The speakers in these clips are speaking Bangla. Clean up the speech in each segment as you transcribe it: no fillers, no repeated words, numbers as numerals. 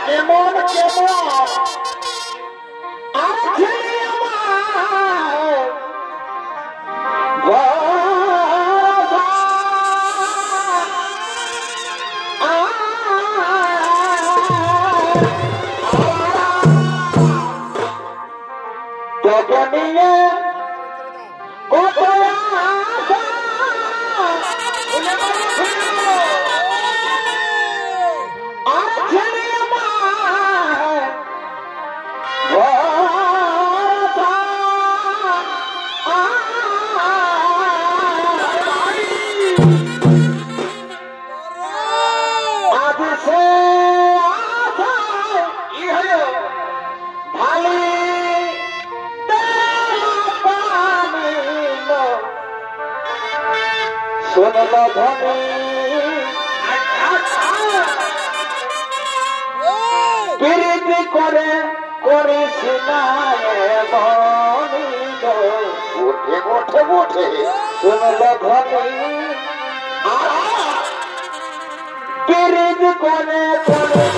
কেমন কেমন আছে আমার তোকে নিয়ে কত আশা শুনলো ধনী প্রীতি করে করিস না উঠে উঠে উঠে শুনলো ধনী প্রীতি করে করিস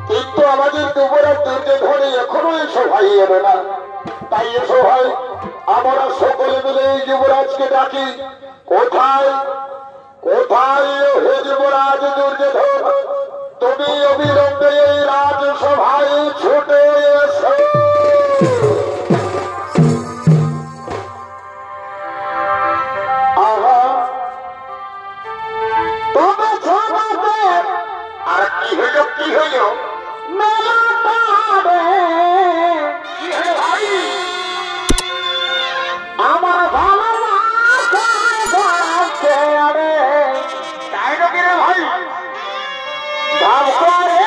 কিন্তু আমাদের যুবরাজ দুর্গে ধরে এখনো এসো ভাই এলো না। তাই এসো ভাই, আমরা সকলে মিলে এই যুবরাজকে ডাকি। কোথায় কোথায় হে যুবরাজ দুর্যোধন, তুমি অবিলম্বে এই রাজসভায় ছুটে এসো। আর কি হইল কি হইল আমার ভালো তাই নাকি রে ভাই ভাব করে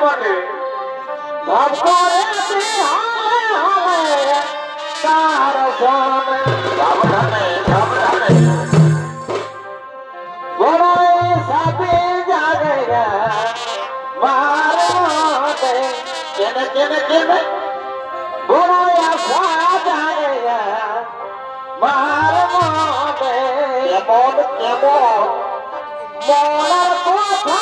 বটে ভাব করে তার সামনে সাবধানে সাবধানে বড় সাপে জাগেগা মারতে কেনে কেনে কেনে বড় আশা জাগেগা মারতে কেমন কেমন মরার কথা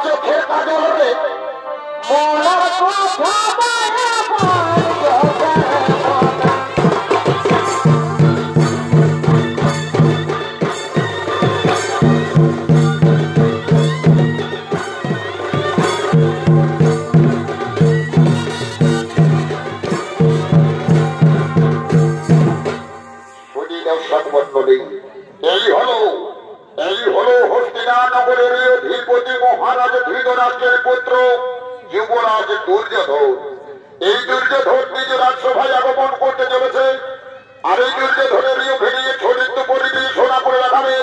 চোখের কাজলে মরার কথা এই হলো হস্তিনানগরের অধিপতি মহারাজ ধৃতরাষ্ট্রের পুত্র যুবরাজ দুর্যোধন। এই দুর্যোধন নিজ রাজসভায় আগমন করতে চলেছে। আর এই দুর্যোধনের ভিডিও ছড়িত পরিবেশ শোনা করে রাখাবে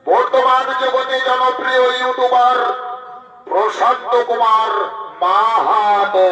বর্তমান জগতে জনপ্রিয় ইউটিউবার প্রশান্ত কুমার মাহাতো।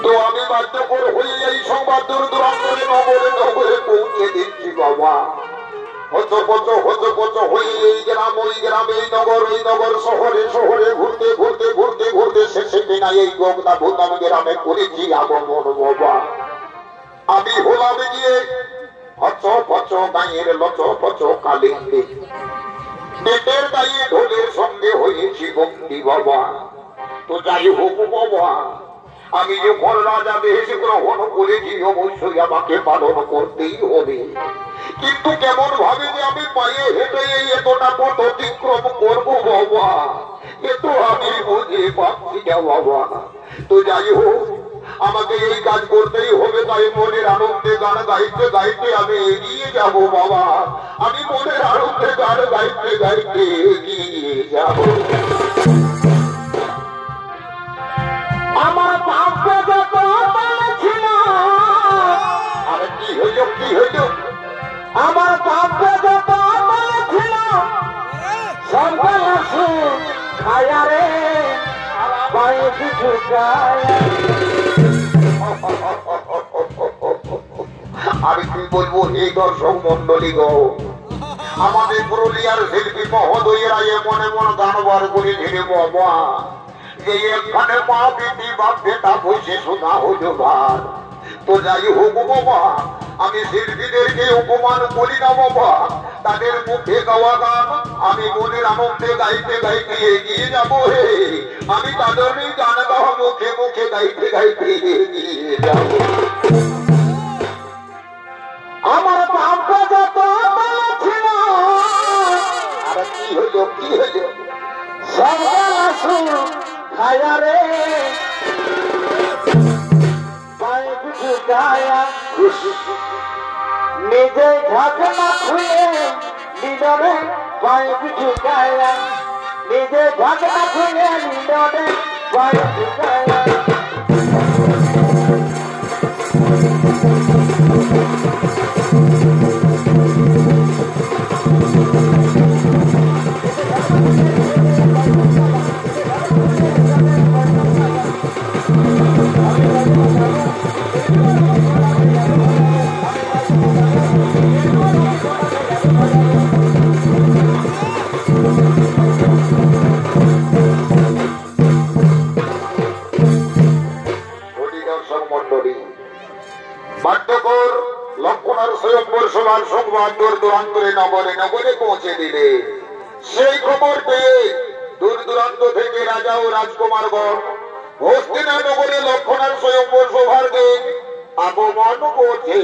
কিন্তু আমি বাধ্যকর হয়ে এই সংবাদ দূর দূরান্তরে নগরে নগরে পৌঁছে দিচ্ছি বাবা। হত পচ হয়ে এই গ্রাম ওই গ্রামে এই নগর শহরে শহরে ঘুরতে ঘুরতে ঘুরতে ঘুরতে শেষে কিনা এই গঙ্গা ভূতাম গ্রামে করেছি আগমন বাবা। আমি হলাম গিয়ে হচ গায়ের লচ কালিন্দে পেটের গায়ে ঢোলের সঙ্গে হয়েছি বন্দি বাবা। তো যাই হোক বাবা, আমি যখন রাজা বেশ গ্রহণ করেছি অবশ্যই আমাকে পালন করতেই হবে। কিন্তু কেমন ভাবে যে আমি পায়ে হেঁটে এতটা পথ অতিক্রম করবো বাবা, এ তো আমি বুঝে পাচ্ছি না বাবা। তো যাই হোক, আমাকে এই কাজ করতেই হবে। তাই মনের আনন্দে গান গাইতে গাইতে আমি এগিয়ে যাব বাবা। আমি মনের আনন্দে গান গাইতে গাইতে এগিয়ে যাব। আমার ভাগ্যে যত ছিল, আর কি হইল আমার ভাগ্যে যত ছিল সরকার খায়া রে পায়ে কিছু আমি কি বলবো এই দর্শক মন্ডলী গো, আমাদের পুরুলিয়ার শিল্পী মহোদয়েরা এমন এমন গান বার করে ধীরে বাবা যে এখানে মা বেটি বাপ বেটা বসে শোনা হইল ভার। তো যাই হোক বাবা, আমি শিল্পীদেরকে অপমান করি না বাবা। তাদের মুখে গাওয়া গান আমি মনের আনন্দে গাইতে গাইতে এগিয়ে যাব হে। আমি তাদেরই গান গাওয়া মুখে মুখে গাইতে গাইতে এগিয়ে যাব। আমার ভাগ্য যত ছিল, আর কি হইল সরকার আসুন খায়া রে পায়ে কিছু গায়া নিজে ঢাকনা খুলে নিডরে পায়ে কিছু গায়া নিজে ঢাকনা খুলে নিডরে পায়ে কিছু গায়া। বাদ্যকর লক্ষণার স্বয়ংবর সভার সংবাদ দূর দূরান্তরে নগরে নগরে পৌঁছে দিলে সেই খবর পেয়ে দূর দূরান্ত থেকে রাজা ও রাজকুমারগণ হস্তিনানগরে লক্ষণার স্বয়ংবর সভার দিন আগমন করছে।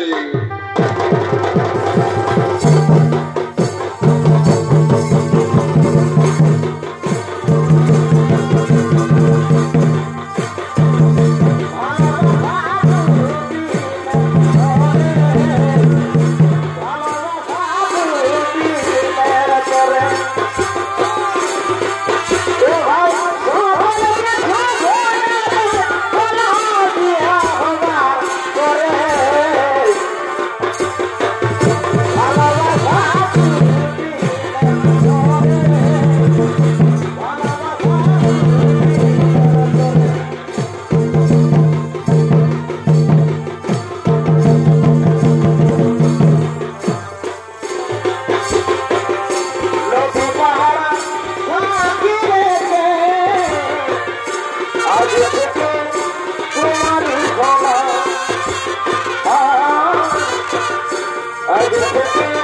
I